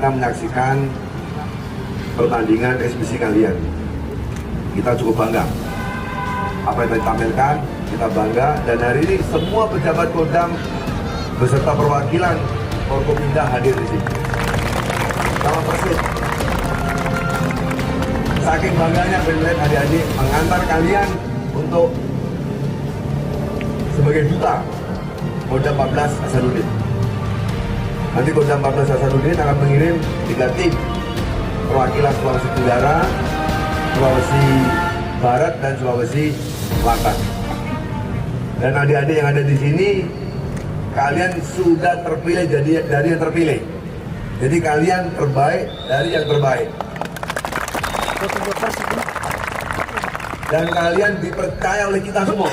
kita menyaksikan pertandingan eksibisi kalian. Kita cukup bangga. Apa yang ditampilkan, kita bangga. Dan hari ini semua pejabat Kodam beserta perwakilan Forkopimda hadir di sini. Sama persis. Saking bangganya melihat adik-adik mengantar kalian untuk sebagai duta Kodam 14 Hasanuddin. Nanti Kodam 14 Hasanuddin akan mengirim 3 tim perwakilan Sulawesi Tenggara, Sulawesi Barat, dan Sulawesi Selatan. Dan adik-adik yang ada di sini, kalian sudah terpilih dari yang terpilih. Jadi kalian terbaik dari yang terbaik. Dan kalian dipercaya oleh kita semua.